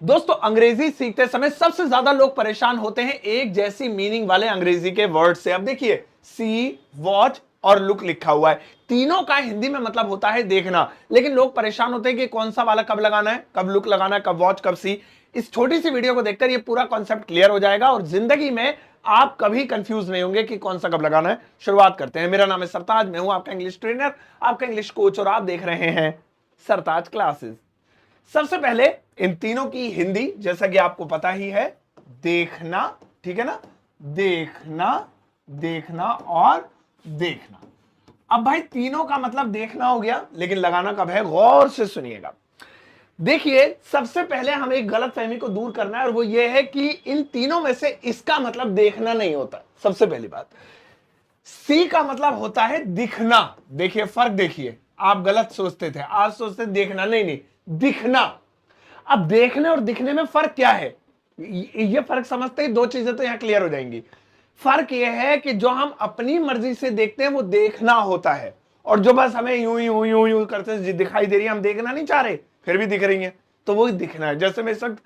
दोस्तों अंग्रेजी सीखते समय सबसे ज्यादा लोग परेशान होते हैं एक जैसी मीनिंग वाले अंग्रेजी के वर्ड से। अब देखिए सी, वॉच और लुक लिखा हुआ है, तीनों का हिंदी में मतलब होता है देखना, लेकिन लोग परेशान होते हैं कि कौन सा वाला कब लगाना है, कब लुक लगाना है, कब वॉच, कब सी। इस छोटी सी वीडियो को देखकर ये पूरा कॉन्सेप्ट क्लियर हो जाएगा और जिंदगी में आप कभी कंफ्यूज नहीं होंगे कि कौन सा कब लगाना है। शुरुआत करते हैं। मेरा नाम है सरताज, मैं हूं आपका इंग्लिश ट्रेनर, आपका इंग्लिश कोच, और आप देख रहे हैं सरताज क्लासेस। सबसे पहले इन तीनों की हिंदी जैसा कि आपको पता ही है, देखना, ठीक है ना, देखना, देखना और देखना। अब भाई तीनों का मतलब देखना हो गया, लेकिन लगाना कब है, गौर से सुनिएगा। देखिए सबसे पहले हमें एक गलत फहमी को दूर करना है और वो ये है कि इन तीनों में से इसका मतलब देखना नहीं होता। सबसे पहली बात, सी का मतलब होता है दिखना। देखिए फर्क देखिए, आप गलत सोचते थे, आज सोचते देखना, नहीं नहीं, दिखना। अब देखने और दिखने में फर्क क्या है, ये फर्क समझते ही दो चीजें तो यहां क्लियर हो जाएंगी। फर्क यह है कि जो हम अपनी मर्जी से देखते हैं वो देखना होता है, और जो बस हमें यूं यूं यूं यूं करते दिखाई दे रही है, हम देखना नहीं चाह रहे फिर भी दिख रही है, तो वो दिखना है। जैसे मैं इस वक्त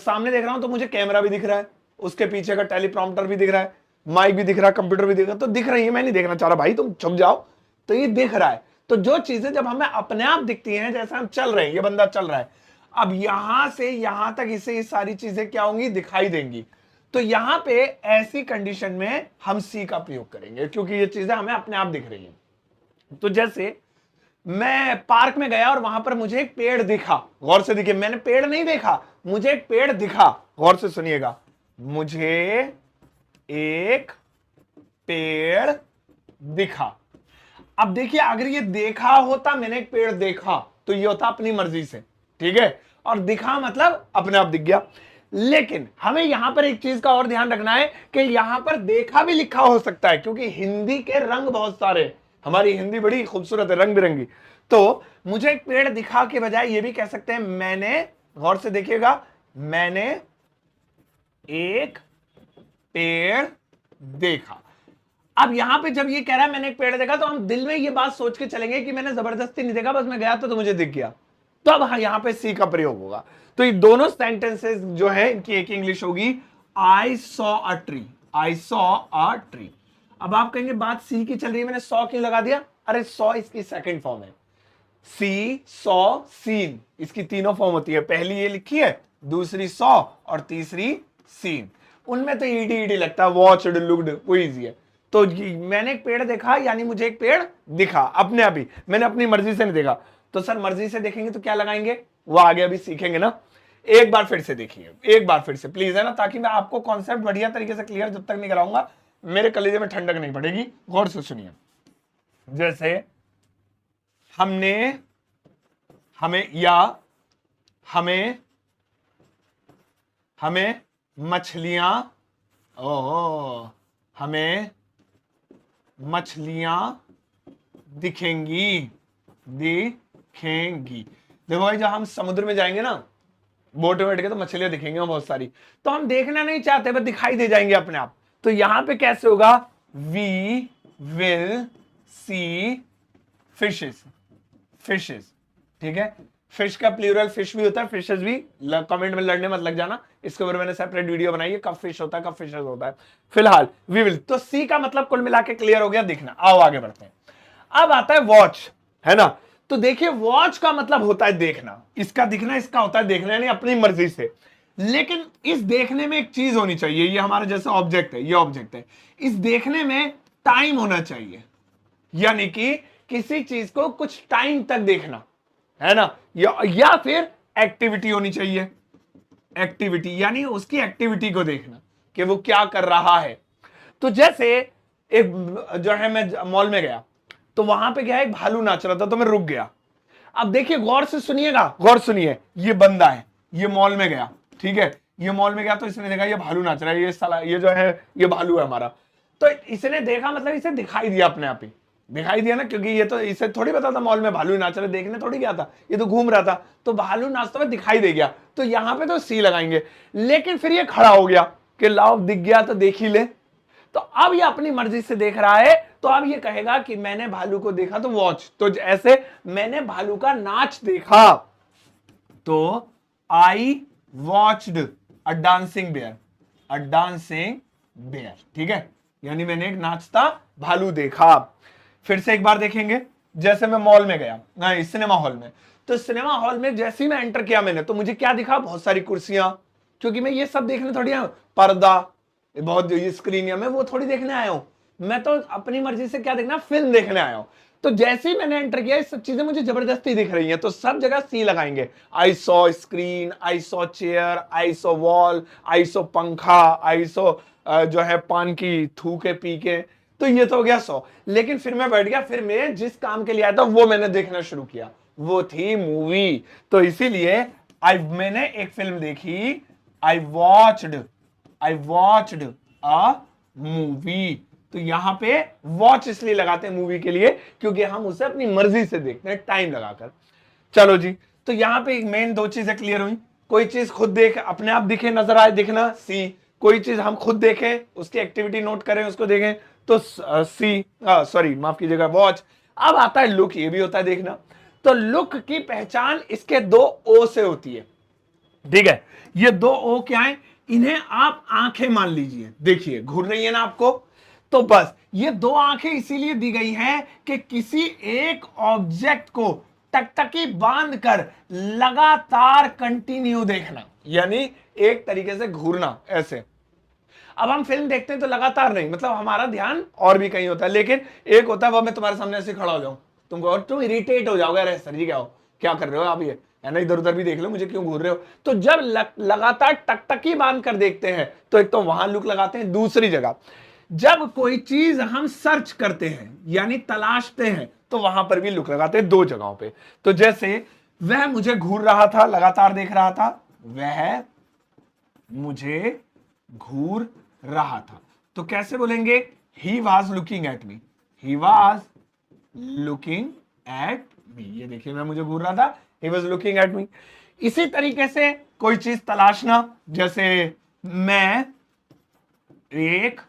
सामने देख रहा हूं तो मुझे कैमरा भी दिख रहा है, उसके पीछे का टेलीप्रॉम्प्टर भी दिख रहा है, माइक भी दिख रहा है, कंप्यूटर भी दिख रहा है, तो दिख रही है। मैं नहीं देखना चाह रहा भाई, तुम छुप जाओ, तो ये दिख रहा है। तो जो चीजें जब हमें अपने आप दिखती हैं, जैसे हम चल रहे हैं, ये बंदा चल रहा है, अब यहां से यहां तक इसे ये सारी चीजें क्या होंगी, दिखाई देंगी। तो यहां पे ऐसी कंडीशन में हम सी का प्रयोग करेंगे, क्योंकि ये चीजें हमें अपने आप दिख रही हैं। तो जैसे मैं पार्क में गया और वहां पर मुझे एक पेड़ दिखा, गौर से देखिए, मैंने पेड़ नहीं देखा, मुझे एक पेड़ दिखा, गौर से सुनिएगा, मुझे एक पेड़ दिखा। अब देखिए अगर ये देखा होता, मैंने एक पेड़ देखा, तो ये होता अपनी मर्जी से, ठीक है, और दिखा मतलब अपने आप दिख गया। लेकिन हमें यहां पर एक चीज का और ध्यान रखना है कि यहां पर देखा भी लिखा हो सकता है, क्योंकि हिंदी के रंग बहुत सारे, हमारी हिंदी बड़ी खूबसूरत है, रंग बिरंगी। तो मुझे एक पेड़ दिखा के बजाय ये भी कह सकते हैं मैंने, गौर से देखिएगा, मैंने एक पेड़ देखा। अब यहां पे जब ये कह रहा है मैंने एक पेड़ देखा, तो हम दिल में ये बात सोच के चलेंगे कि मैंने जबरदस्ती नहीं देखा, बस मैं गया तो मुझे दिख गया। तो अब यहां पे सी का प्रयोग होगा। तो ये दोनों सेंटेंसेस जो है इनकी एक इंग्लिश होगी, I saw a tree, I saw a tree. अब आप कहेंगे बात सी की चल रही है, मैंने सॉ क्यों लगा दिया? अरे सॉ इसकी सेकंड फॉर्म है, सी, सॉ, सीन, इसकी तीनों फॉर्म होती है। पहली ये लिखी है, दूसरी सॉ और तीसरी सीन। उनमें तो ईडी ईडी लगता है, वॉच्ड, लुक्ड, वो इजी है। तो मैंने एक पेड़ देखा यानी मुझे एक पेड़ दिखा अपने आप ही, मैंने अपनी मर्जी से नहीं देखा। तो सर मर्जी से देखेंगे तो क्या लगाएंगे, वो आगे अभी सीखेंगे ना। एक बार फिर से देखिए, एक बार फिर से प्लीज, है ना, ताकि मैं आपको कॉन्सेप्ट बढ़िया तरीके से क्लियर जब तक नहीं कराऊंगा मेरे कलेजे में ठंडक नहीं पड़ेगी। गौर से सुनिए। जैसे हमने, हमें, या हमें, हमें मछलियां, ओ, हमें मछलियां दिखेंगी, दिखेंगी। देखो भाई जब हम समुद्र में जाएंगे ना, बोट में बैठ के, तो मछलियां दिखेंगी बहुत सारी, तो हम देखना नहीं चाहते, बस दिखाई दे जाएंगे अपने आप। तो यहां पे कैसे होगा, we will see fishes, fishes, ठीक है। फिश का प्लूरल फिश भी होता है, फिशेस भी। कमेंट में लड़ने मत लग जाना, इसके ऊपर मैंने सेपरेट वीडियो बनाई है, कब फिश होता है कब फिशेस होता है। फिलहाल वी विल, तो सी का मतलब कुल मिला के क्लियर हो गया, दिखना। आओ आगे बढ़ते हैं। अब आता है वॉच, है ना। तो देखिए वॉच का मतलब होता है देखना, इसका दिखना, इसका होता है देखना, यानी अपनी मर्जी से। लेकिन इस देखने में एक चीज होनी चाहिए, ये हमारा जैसे ऑब्जेक्ट है, ये ऑब्जेक्ट है, इस देखने में टाइम होना चाहिए, यानी कि किसी चीज को कुछ टाइम तक देखना, है ना, या फिर एक्टिविटी होनी चाहिए, एक्टिविटी, यानी उसकी एक्टिविटी को देखना कि वो क्या कर रहा है। तो जैसे एक जो है, मैं मॉल में गया तो वहां पे क्या है, एक भालू नाच रहा था, तो मैं रुक गया। अब देखिए गौर से सुनिएगा, गौर सुनिए, ये बंदा है, ये मॉल में गया, ठीक है, ये मॉल में गया तो इसने देखा ये भालू नाच रहा है, ये साला, ये जो है ये भालू है हमारा। तो इसने देखा मतलब इसे दिखाई दिया, अपने आप ही दिखाई दिया ना, क्योंकि ये तो इसे थोड़ी पता था मॉल में भालू नाच रहा, देखने थोड़ी गया था, ये तो घूम रहा था, तो भालू नाचता हुआ दिखाई दे गया, तो यहां पे तो सी लगाएंगे। लेकिन फिर ये खड़ा हो गया कि लाओ दिख गया तो देख ही ले, तो अब ये अपनी मर्जी से देख रहा है, तो अब ये कहेगा कि मैंने भालू को देखा, तो वॉच। तो ऐसे मैंने भालू का नाच देखा, तो I watched a dancing bear, a dancing bear, ठीक है, यानी मैंने एक नाचता भालू देखा। फिर से एक बार देखेंगे, जैसे मैं मॉल में गया, नहीं सिनेमा हॉल में, तो सिनेमा हॉल में जैसे ही मैं एंटर किया मैंने, तो मुझे क्या दिखा, बहुत सारी कुर्सियां, क्योंकि मैं ये सब देखने थोड़ी आया हूं, पर्दा, ये बहुत ये स्क्रीन, मैं वो थोड़ी देखने आया हूं, मैं तो अपनी मर्जी से क्या देखना, फिल्म देखने आया हूं। तो जैसे ही मैंने एंटर किया, ये सब चीजें मुझे जबरदस्ती दिख रही हैं, तो सब जगह सी लगाएंगे। I saw screen, I saw chair, I saw wall, I saw पंखा, आई सॉ जो है पान की थूके पी के, तो ये तो हो गया 100। लेकिन फिर मैं बैठ गया, फिर मैं जिस काम के लिए आया था वो मैंने देखना शुरू किया, वो थी मूवी। तो इसीलिए मैंने एक फिल्म देखी, आई वॉच्ड अ मूवी। तो यहां पे वॉच इसलिए लगाते हैं मूवी के लिए, क्योंकि हम उसे अपनी मर्जी से देखते हैं, टाइम लगाकर। चलो जी, तो यहां पे मेन दो चीजें क्लियर हुई। कोई चीज खुद देख, अपने आप दिखे, नजर आए, दिखना, सी। कोई चीज हम खुद देखें, उसकी एक्टिविटी नोट करें, उसको देखें, तो सी, सॉरी माफ कीजिएगा, वॉच। अब आता है लुक, ये भी होता है देखना। तो लुक की पहचान इसके दो ओ से होती है, ठीक है। ये दो ओ क्या है, इन्हें आप आंखें मान लीजिए, देखिए घूर रही है ना आपको, तो बस ये दो आंखें इसीलिए दी गई हैं कि किसी एक ऑब्जेक्ट को टकटकी बांधकर लगातार कंटिन्यू देखना, यानी एक तरीके से घूरना ऐसे। अब हम फिल्म देखते हैं तो लगातार नहीं, मतलब हमारा ध्यान और भी कहीं होता है, लेकिन एक होता है वो मैं तुम्हारे सामने ऐसे खड़ा हो जाऊं तुमको, और तुम इरिटेट हो जाओगे, अरे सर जी क्या हो, क्या कर रहे हो आप, ये है ना, इधर उधर भी देख लो, मुझे क्यों घूर रहे हो। तो जब लगातार टकटकी बांध कर देखते हैं, तो एक तो वहां लुक लगाते हैं, दूसरी जगह जब कोई चीज हम सर्च करते हैं यानी तलाशते हैं, तो वहां पर भी लुक लगाते हैं, दो जगहों पे। तो जैसे वह मुझे घूर रहा था, लगातार देख रहा था, वह मुझे घूर रहा था, तो कैसे बोलेंगे, he was looking at me, he was looking at me. ये देखिए, मैं मुझे घूर रहा था, he was looking at me. इसी तरीके से कोई चीज तलाशना, जैसे मैं एक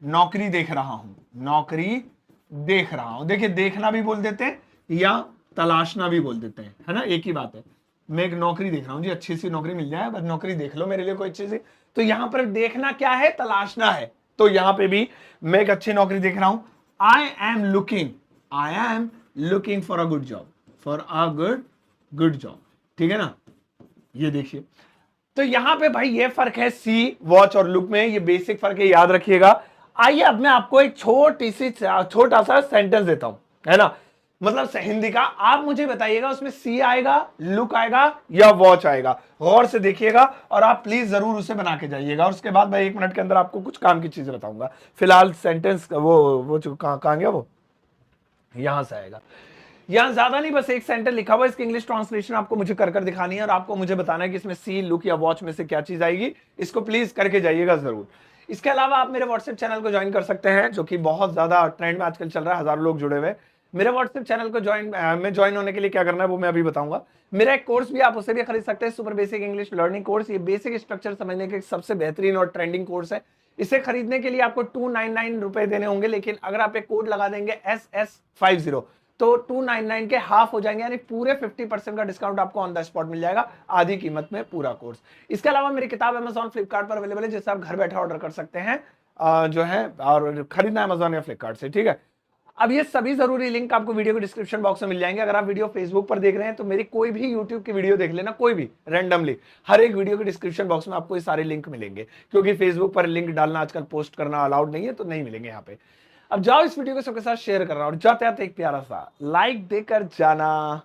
नौकरी देख रहा हूं, नौकरी देख रहा हूं, देखिए देखना भी बोल देते हैं या तलाशना भी बोल देते हैं, है ना, एक ही बात है। मैं एक नौकरी देख रहा हूं जी, अच्छी सी नौकरी मिल जाए, बस नौकरी देख लो मेरे लिए कोई अच्छी सी। तो यहां पर देखना क्या है, तलाशना है। तो यहां पे भी मैं एक अच्छी नौकरी देख रहा हूं, I am looking for a good job, for a good job, ठीक है ना। ये देखिए, तो यहां पे भाई ये फर्क है सी, वॉच और लुक में, ये बेसिक फर्क है, याद रखिएगा। आइए अब मैं आपको एक छोटा सा सेंटेंस देता हूं, है ना, मतलब हिंदी का। आप मुझे बताइएगा उसमें सी आएगा, लुक आएगा या वॉच आएगा, गौर से देखिएगा, और आप प्लीज जरूर उसे बना के जाइएगा। उसके बाद मैं 1 मिनट के अंदर आपको कुछ काम की चीजें बताऊंगा। फिलहाल सेंटेंस वो कहां गया, वो यहां से आएगा। यहां ज्यादा नहीं, बस एक सेंटेंस लिखा हुआ है, इसकी इंग्लिश ट्रांसलेशन आपको मुझे कर दिखानी है, और आपको मुझे बताना है कि इसमें सी, लुक या वॉच में से क्या चीज आएगी। इसको प्लीज करके जाइएगा जरूर। इसके अलावा आप मेरे व्हाट्सएप चैनल को ज्वाइन कर सकते हैं, जो कि बहुत ज्यादा ट्रेंड में आजकल चल रहा है, हजारों लोग जुड़े हुए। मेरे व्हाट्सएप चैनल को ज्वाइन होने के लिए क्या करना है वो मैं अभी बताऊंगा। मेरा एक कोर्स भी, आप उसे भी खरीद सकते हैं, super basic English learning course. ये बेसिक स्ट्रक्चर समझने के सबसे बेहतरीन और ट्रेंडिंग कोर्स है। इसे खरीदने के लिए आपको 299 रुपए देने होंगे, लेकिन अगर आप एक कोड लगा देंगे SS50, तो 299 के हाफ हो जाएंगे, यानी पूरे 50% का डिस्काउंट आपको ऑन द स्पॉट मिल जाएगा, आधी कीमत में पूरा कोर्स। इसके अलावा मेरी किताब Amazon फ्लिपकार्ट पर अवेलेबल है, जिससे आप घर बैठे ऑर्डर कर सकते हैं, जो है, और खरीदना Amazon या फ्लिपकार्ट से, ठीक है। अब ये सभी जरूरी लिंक आपको वीडियो के डिस्क्रिप्शन बॉक्स में मिल जाएंगे। अगर आप वीडियो फेसबुक पर देख रहे हैं तो मेरी कोई भी यूट्यूब की वीडियो देख लेना, कोई भी रैंडमली, हर एक वीडियो के डिस्क्रिप्शन बॉक्स में आपको ये सारे लिंक मिलेंगे, क्योंकि फेसबुक पर लिंक डालना आजकल, पोस्ट करना अलाउड नहीं है, तो नहीं मिलेंगे यहाँ पे। अब जाओ इस वीडियो को सबके साथ शेयर कर रहा हूं, और जाते आते एक प्यारा सा लाइक देकर जाना।